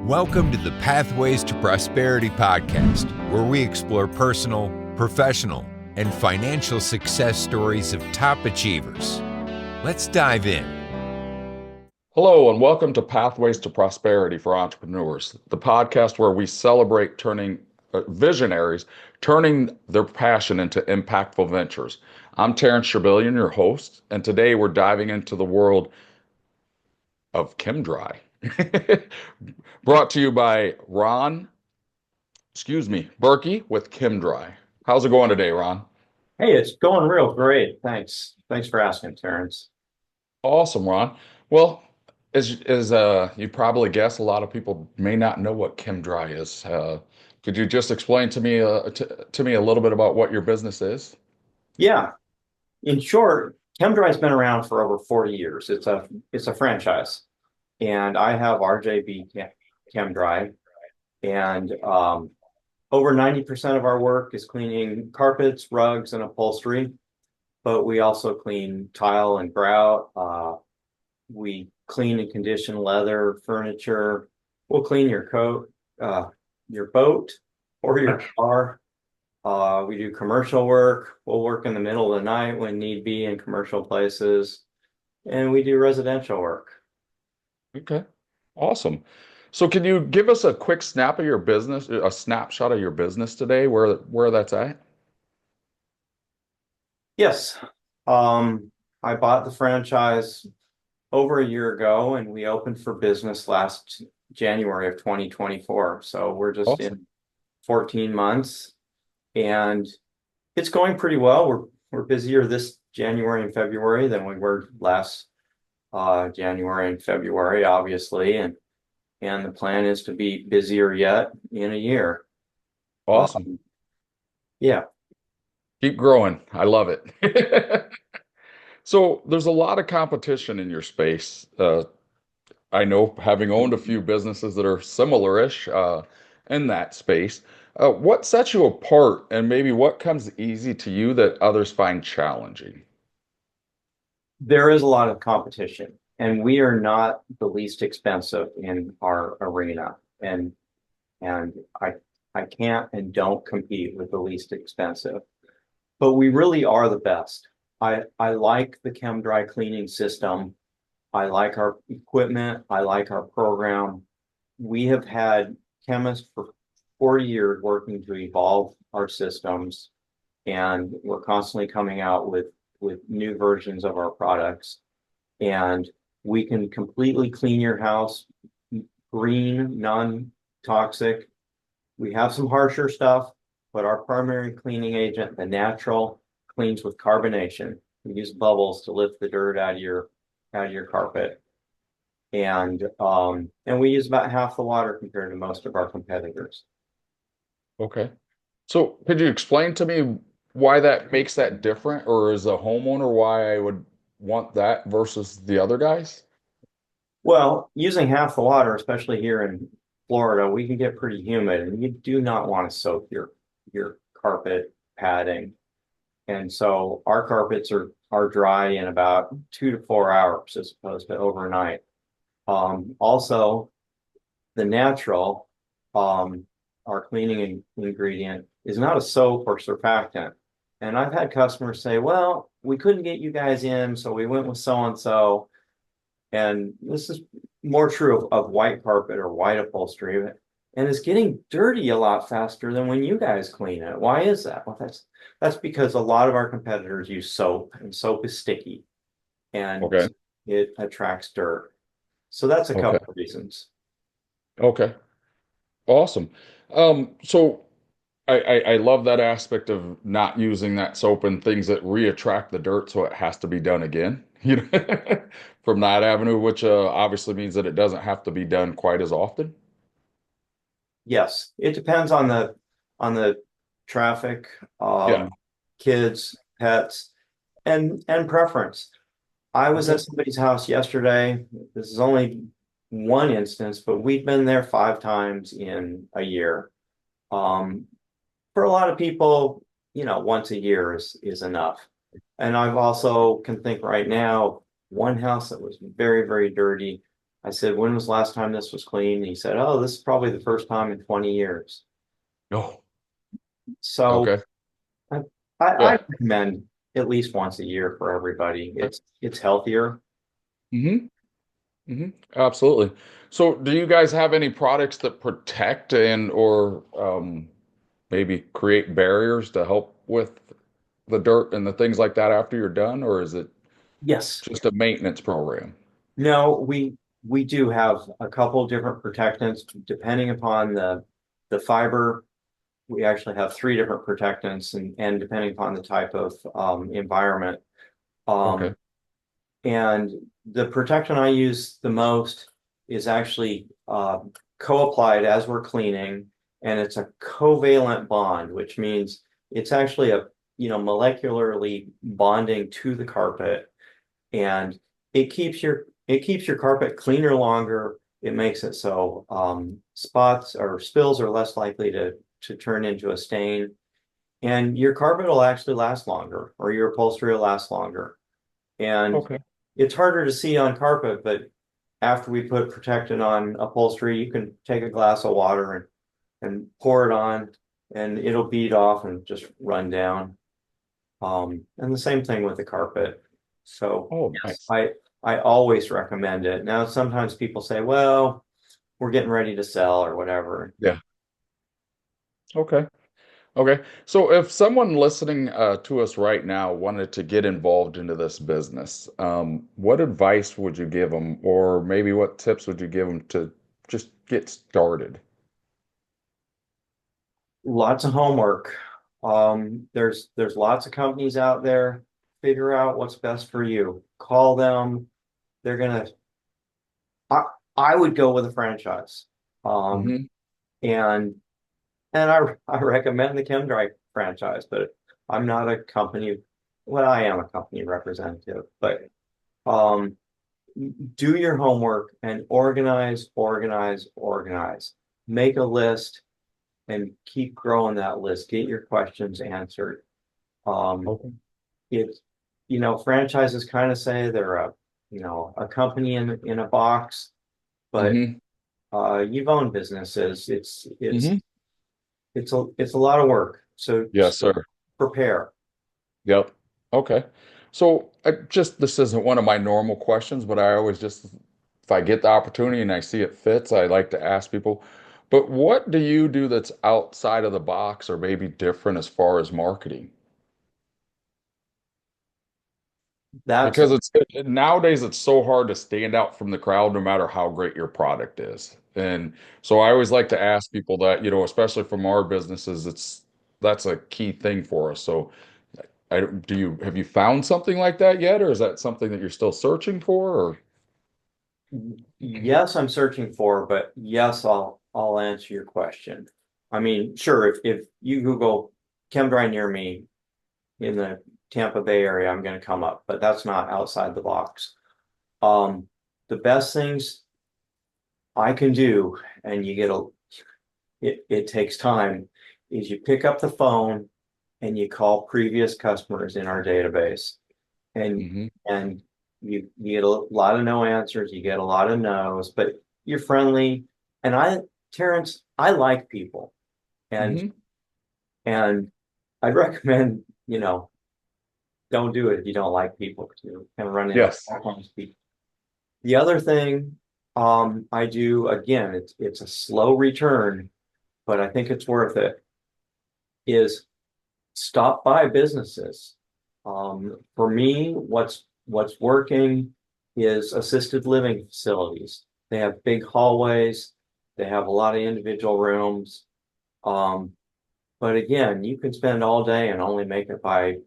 Welcome to the Pathways to Prosperity podcast, where we explore personal, professional, and financial success stories of top achievers. Let's dive in. Hello, and welcome to Pathways to Prosperity for Entrepreneurs, the podcast where we celebrate turning visionaries, turning their passion into impactful ventures. I'm Terrence Sherbillion, your host, and today we're diving into the world of Chem-Dry. Brought to you by Ron Berkey with Chem-Dry. How's it going today, Ron? Hey, it's going real great. Thanks. Thanks for asking, Terrence. Awesome, Ron. Well, as you probably guess, a lot of people may not know what Chem-Dry is. Could you just explain to me a little bit about what your business is? Yeah. In short, Chem-Dry's been around for over 40 years. It's a franchise. And I have RJB Chem-Dry. And over 90% of our work is cleaning carpets, rugs, and upholstery. But we also clean tile and grout. We clean and condition leather, furniture. We'll clean your coat, your boat, or your car. We do commercial work. We'll work in the middle of the night when need be in commercial places. And we do residential work. Okay, awesome. So can you give us a quick snapshot of your business today, where that's at? Yes. I bought the franchise over a year ago, and we opened for business last January of 2024. So we're just Awesome. in 14 months, and it's going pretty well. We're busier this January and February than we were last January and February, obviously, and the plan is to be busier yet in a year. Awesome. Yeah. Keep growing. I love it. So there's a lot of competition in your space. I know, having owned a few businesses that are similar-ish in that space. What sets you apart, and maybe what comes easy to you that others find challenging? There is a lot of competition, and we are not the least expensive in our arena. And I can't and don't compete with the least expensive, but we really are the best. I like the Chem-Dry cleaning system. I like our equipment. I like our program. We have had chemists for 40 years working to evolve our systems, and we're constantly coming out with new versions of our products. And we can completely clean your house, green, non-toxic. We have some harsher stuff, but our primary cleaning agent, the natural, cleans with carbonation. We use bubbles to lift the dirt out of your carpet. And we use about half the water compared to most of our competitors. Okay. So could you explain to me why that makes that different, or as a homeowner, why I would want that versus the other guys? Well, using half the water, especially here in Florida, we can get pretty humid, and you do not want to soak your carpet padding. And so our carpets are dry in about 2 to 4 hours as opposed to overnight. Also, the natural, our cleaning ingredient, is not a soap or surfactant. And I've had customers say, well, we couldn't get you guys in, so we went with so-and-so. And this is more true of white carpet or white upholstery. And it's getting dirty a lot faster than when you guys clean it. Why is that? Well, that's because a lot of our competitors use soap, and soap is sticky, and Okay. it attracts dirt. So that's a couple of reasons. Okay. Awesome. So I love that aspect of not using that soap and things that re-attract the dirt, so it has to be done again, from that avenue, which obviously means that it doesn't have to be done quite as often. Yes, it depends on the traffic, Yeah. kids, pets, and preference. I was at somebody's house yesterday. This is only one instance, but we've been there 5 times in a year. For a lot of people, once a year is enough. And I've also can think right now, one house that was very, very dirty. I said, when was the last time this was cleaned? And he said, oh, this is probably the first time in 20 years. Oh, So okay. I, I Yeah. recommend at least once a year for everybody. It's healthier. Mm-hmm. Mm-hmm. Absolutely. So do you guys have any products that protect and or maybe create barriers to help with the dirt and the things like that after you're done, or is it Yes. just a maintenance program? No, we do have a couple of different protectants depending upon the fiber. We actually have three different protectants and depending upon the type of environment. Okay. Um, and the protectant I use the most is actually co-applied as we're cleaning, and it's a covalent bond, which means it's actually a molecularly bonding to the carpet, and it keeps your carpet cleaner longer. It makes it so spots or spills are less likely to turn into a stain, and your carpet will actually last longer, or your upholstery will last longer. And Okay. it's harder to see on carpet, but after we put protectant on upholstery, you can take a glass of water and pour it on, and it'll bead off and just run down. And the same thing with the carpet. So Oh, yes, nice. I always recommend it. Now, sometimes people say, well, we're getting ready to sell or whatever. Yeah. Okay. Okay. So if someone listening to us right now wanted to get involved into this business, what advice would you give them, or maybe what tips would you give them to just get started? Lots of homework. There's lots of companies out there. Figure out what's best for you. Call them. They're gonna. I I would go with a franchise. Um, Hmm. and I recommend the Chem-Dry franchise, but I'm not a company. Well, I am a company representative, but um, do your homework and organize, organize, organize. Make a list and keep growing that list. Get your questions answered. Um, Okay. it's franchises kind of say they're a company in a box, but Hmm. you've owned businesses. Hmm. It's a lot of work. So Yes, sir. prepare. Yep. Okay. So this isn't one of my normal questions, but I always just, if I get the opportunity and I see it fits, I like to ask people, but what do you do that's outside of the box or maybe different as far as marketing? That's Because nowadays it's so hard to stand out from the crowd no matter how great your product is. And so I always like to ask people that, especially from our businesses, that's a key thing for us. So have you found something like that yet, or is that something that you're still searching for? Or Yes, I'm searching for, but yes, I'll answer your question. I mean, sure, if you Google ChemDry near me in the Tampa Bay area, I'm going to come up, but that's not outside the box. Um, the best things I can do, and it takes time, is you pick up the phone and you call previous customers in our database, and hmm. and you get a lot of no answers, you get a lot of no's, but you're friendly. And Terrence, I like people, and Hmm. and I'd recommend, don't do it if you don't like people, because you're gonna run into Yes. all kinds of people. The other thing I do, again, it's a slow return, but I think it's worth it, is stop by businesses. For me, what's working is assisted living facilities. They have big hallways. They have a lot of individual rooms. Um, but again, you can spend all day and only make it by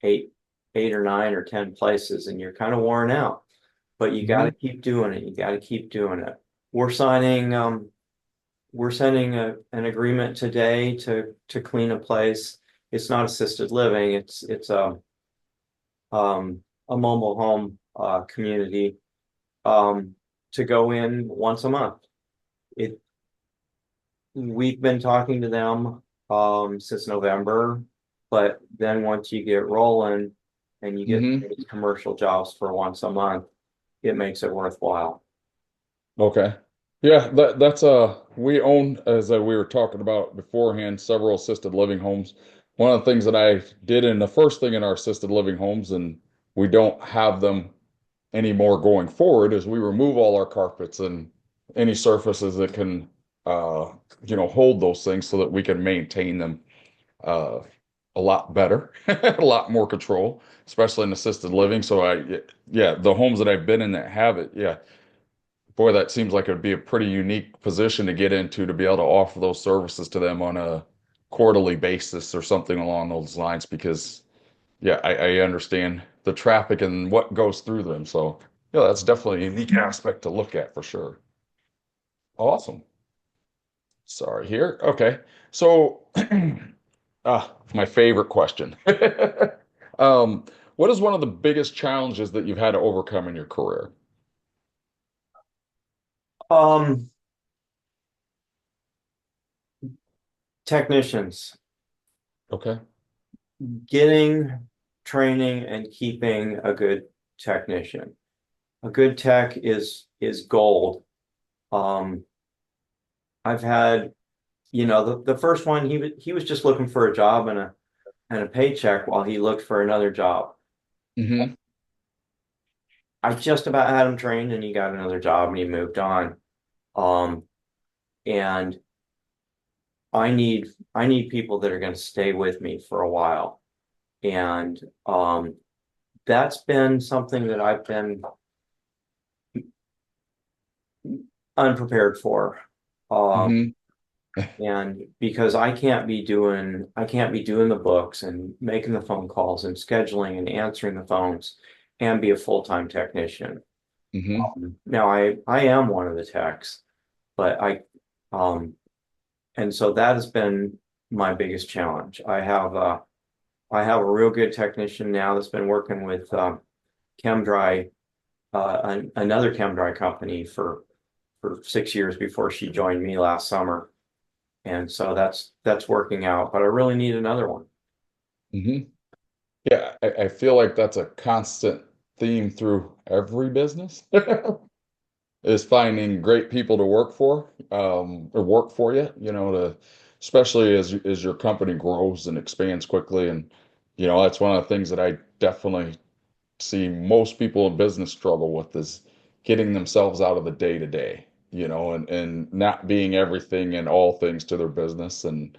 eight, 8 or 9 or 10 places, and you're kind of worn out. But you got to Hmm. keep doing it. You got to keep doing it. We're signing. We're sending an agreement today to clean a place. It's not assisted living. It's a mobile home community, um, to go in once a month. It We've been talking to them since November, but then once you get rolling and you get Hmm. these commercial jobs for once a month, it makes it worthwhile. Okay. Yeah, that's we own, as we were talking about beforehand, several assisted living homes. One of the things that I did in the first thing in our assisted living homes, and we don't have them anymore going forward, is we remove all our carpets and any surfaces that can uh hold those things so that we can maintain them uh a lot better, a lot more control, especially in assisted living. So yeah, the homes that I've been in that have it, yeah, boy, that seems like it would be a pretty unique position to get into, to be able to offer those services to them on a quarterly basis or something along those lines, because yeah, I understand the traffic and what goes through them. So yeah, that's definitely a unique aspect to look at for sure. Awesome. Sorry here. Okay. So my favorite question. Um, what is one of the biggest challenges that you've had to overcome in your career? Um, Technicians, Okay. getting training and keeping a good technician. A good tech is gold. Um, I've had, the first one, he was just looking for a job and a paycheck while he looked for another job. Hmm. I just about had him trained and he got another job and he moved on. Um, and I need people that are going to stay with me for a while. And that's been something that I've been unprepared for. Um, Hmm. and because I can't be doing the books and making the phone calls and scheduling and answering the phones and be a full-time technician. Hmm. Now I am one of the techs, but um and so that has been my biggest challenge. I have a real good technician now that's been working with Chem-Dry, another Chem-Dry company for 6 years before she joined me last summer. And so that's working out, but I really need another one. Hmm. Yeah, I feel like that's a constant theme through every business is finding great people to work for, or work for you, especially as your company grows and expands quickly. And, that's one of the things that I definitely see most people in business struggle with, is getting themselves out of the day to day, and not being everything and all things to their business. And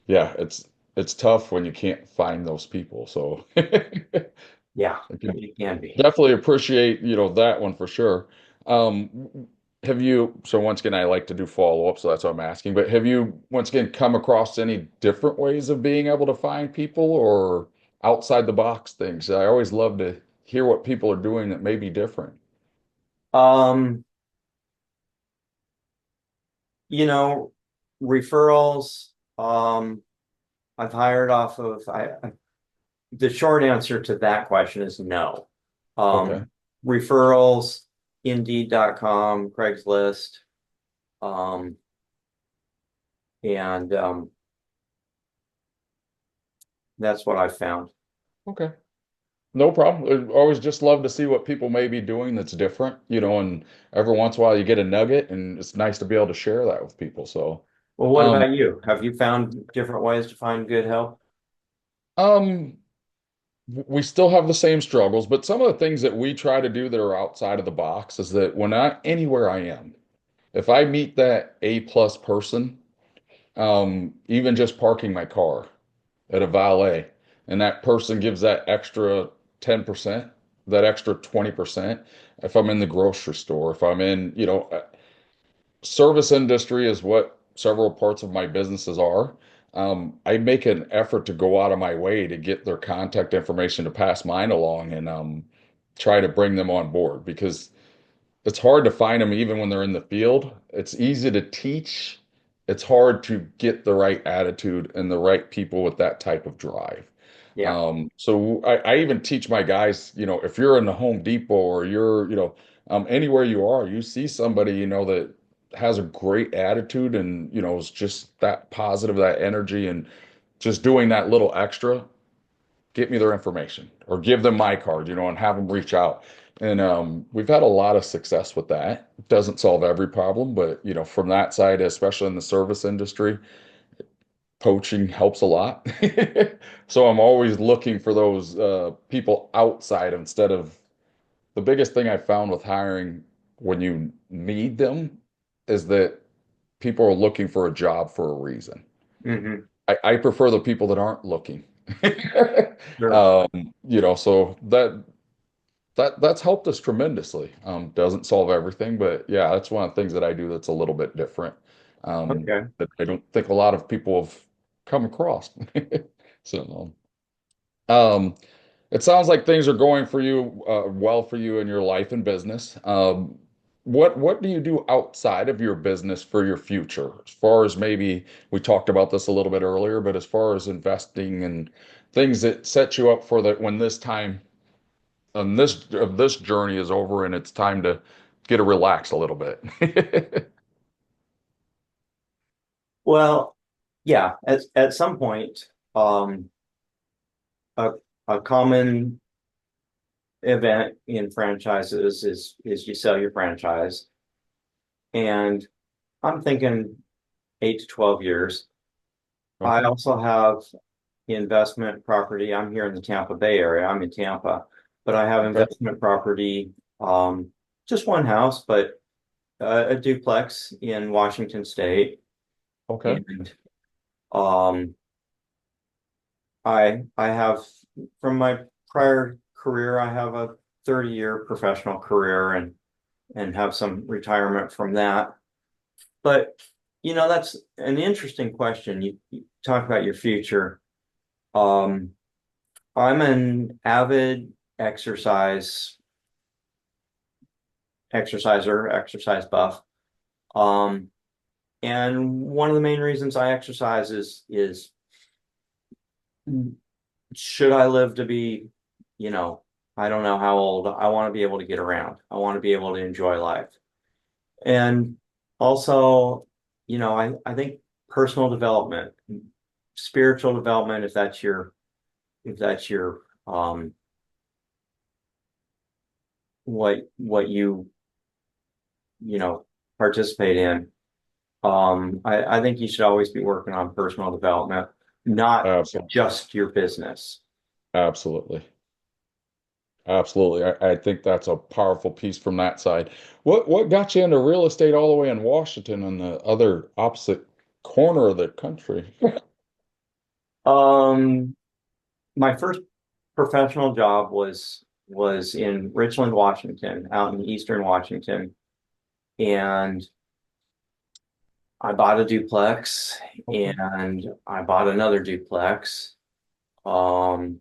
yeah, it's tough when you can't find those people. So Yeah, I can it can be. definitely appreciate, that one for sure. Have you, so once again, I like to do follow-up, so that's what I'm asking, but have you once again come across any different ways of being able to find people, or outside the box things? I always love to hear what people are doing that may be different. Um, you know, Referrals, I've hired off of the short answer to that question is no. Okay. Referrals, Indeed.com, Craigslist, um, and that's what I found. Okay. No problem. I always just love to see what people may be doing that's different, and every once in a while you get a nugget, and it's nice to be able to share that with people. So, Well, what um, about you? Have you found different ways to find good help? um, we still have the same struggles, but some of the things that we try to do that are outside of the box is that when anywhere I am, if I meet that A plus person, even just parking my car at a valet, and that person gives that extra 10%, that extra 20%, if I'm in the grocery store, if I'm in, service industry is what several parts of my businesses are. I make an effort to go out of my way to get their contact information to pass mine along, and try to bring them on board, because it's hard to find them even when they're in the field. It's easy to teach. It's hard to get the right attitude and the right people with that type of drive. Yeah, So I even teach my guys, if you're in the Home Depot, or you're, anywhere you are, you see somebody, that has a great attitude, and, is just that positive, that energy, and just doing that little extra, get me their information or give them my card, and have them reach out. And we've had a lot of success with that. It doesn't solve every problem, but from that side, especially in the service industry, poaching helps a lot. So I'm always looking for those people outside instead of the biggest thing I found with hiring when you need them is that people are looking for a job for a reason. Hmm. I prefer the people that aren't looking. Sure. So that's helped us tremendously. Doesn't solve everything, but yeah, that's one of the things that I do that's a little bit different. Okay. That I don't think a lot of people have come across. So, um, it sounds like things are going for you, well for you in your life and business. What do you do outside of your business for your future? As far as maybe we talked about this a little bit earlier, but as far as investing and things that set you up for that when this time and this journey is over and it's time to get to relax a little bit. Well, yeah, at some point, a, a common event in franchises is you sell your franchise. And I'm thinking 8 to 12 years. I Okay. also have investment property. I'm here in the Tampa Bay area. I'm in Tampa, but I have Okay. investment property, just one house, but a duplex in Washington State. Okay. And um, I have from my prior career, I have a 30-year professional career and have some retirement from that. But that's an interesting question. You talk about your future. Um, I'm an avid exercise buff. Um, and one of the main reasons I exercise is should I live to be, you know, I don't know how old, I want to be able to get around. I want to be able to enjoy life. And also, I think personal development, spiritual development, if that's your what you know participate in, I think you should always be working on personal development, not Absolutely. just your business. Absolutely. Absolutely. I think that's a powerful piece from that side. What got you into real estate all the way in Washington on the other opposite corner of the country? Um, my first professional job was in Richland, Washington, out in Eastern Washington, and I bought a duplex Okay. and I bought another duplex. Um,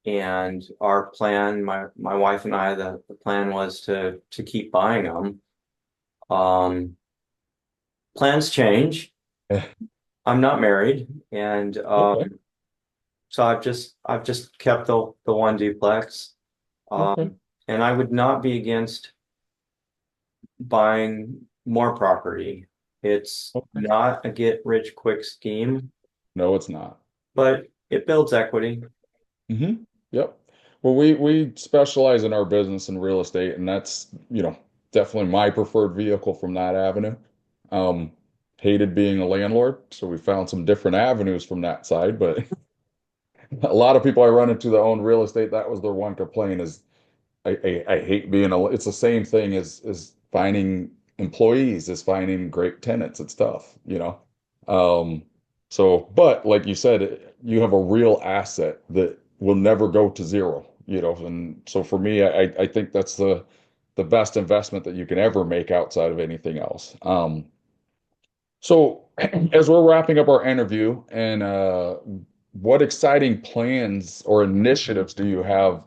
and our plan, my wife and I, the plan was to keep buying them. Um, Plans change. Eh, I'm not married, and Okay. so I've just kept the one duplex. Okay. Um, and I would not be against buying more property. It's Okay. not a get rich quick scheme, No, it's not. but it builds equity. Yep. Well, we specialize in our business in real estate, and that's, definitely my preferred vehicle from that avenue. Um, Hated being a landlord, so we found some different avenues from that side, but a lot of people I run into that own real estate, that was their one complaint is I hate being it's the same thing as finding employees, as finding great tenants and stuff. Um, but like you said, you have a real asset that will never go to zero. And so for me, I think that's the best investment that you can ever make outside of anything else. So as we're wrapping up our interview, and what exciting plans or initiatives do you have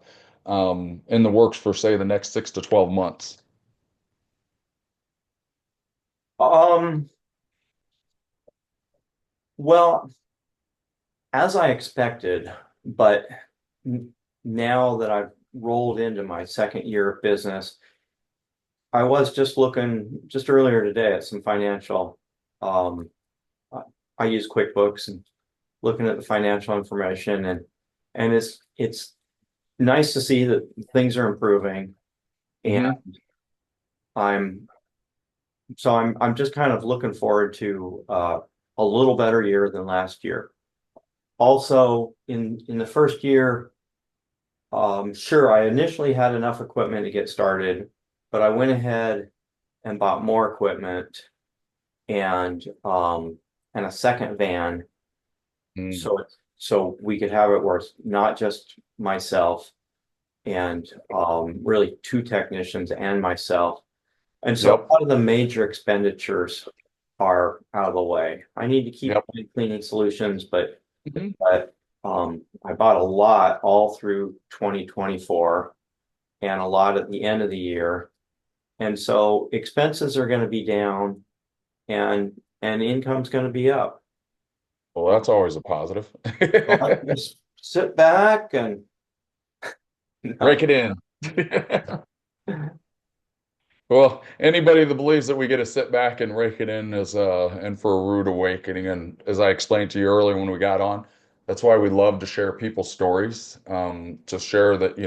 in the works for, say, the next 6 to 12 months? Um, well, as I expected, but now that I've rolled into my second year of business, I was just looking just earlier today at some financial. Um, I I use QuickBooks and looking at the financial information, and it's nice to see that things are improving, and Mhm. I'm I'm just kind of looking forward to a little better year than last year. Also, in the first year, sure, I initially had enough equipment to get started, but I went ahead and bought more equipment and a second van, Mm. so we could have it where it's not just myself and really two technicians and myself. And so Yep. a lot of the major expenditures are out of the way. I need to keep Yep. cleaning solutions, Mhm. but I bought a lot all through 2024 and a lot at the end of the year. And so expenses are going to be down and income's going to be up. Well, that's always a positive. I'll just sit back and Break it in. Well, anybody that believes that we get to sit back and rake it in is in for a rude awakening. And as I explained to you earlier when we got on, that's why we love to share people's stories, to share that,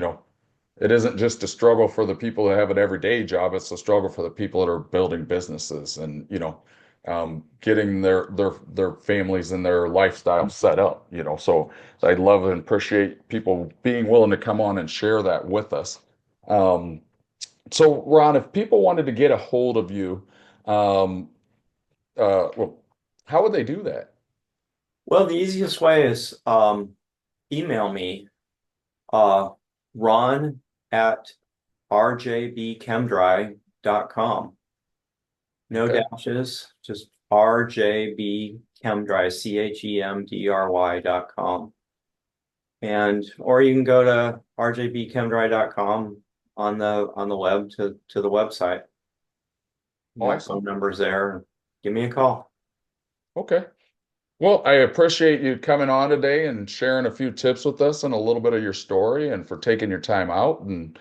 it isn't just a struggle for the people that have an everyday job, it's a struggle for the people that are building businesses and, getting their families and their lifestyle set up, So I love and appreciate people being willing to come on and share that with us. Um, so, Ron, if people wanted to get a hold of you, um, well, how would they do that? well, the easiest way is email me Ron at rjbchemdry.com. No Okay. dashes, just RJB Chem-Dry, CHEMDRY.com. And or you can go to rjbchemdry.com on the web to the website. My Awesome. phone number's there. Give me a call. Okay. Well, I appreciate you coming on today and sharing a few tips with us and a little bit of your story and for taking your time out. And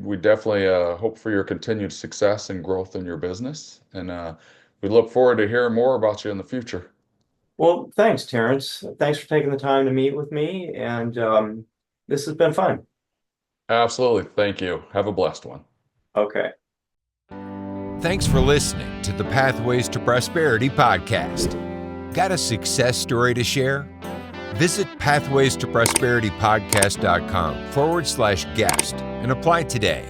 we definitely hope for your continued success and growth in your business. And we look forward to hearing more about you in the future. Well, thanks, Terrence. Thanks for taking the time to meet with me, and this has been fun. Absolutely. Thank you. Have a blessed one. Okay. Thanks for listening to the Pathways to Prosperity podcast. Got a success story to share? Visit pathwaystoprosperitypodcast.com/guest and apply today.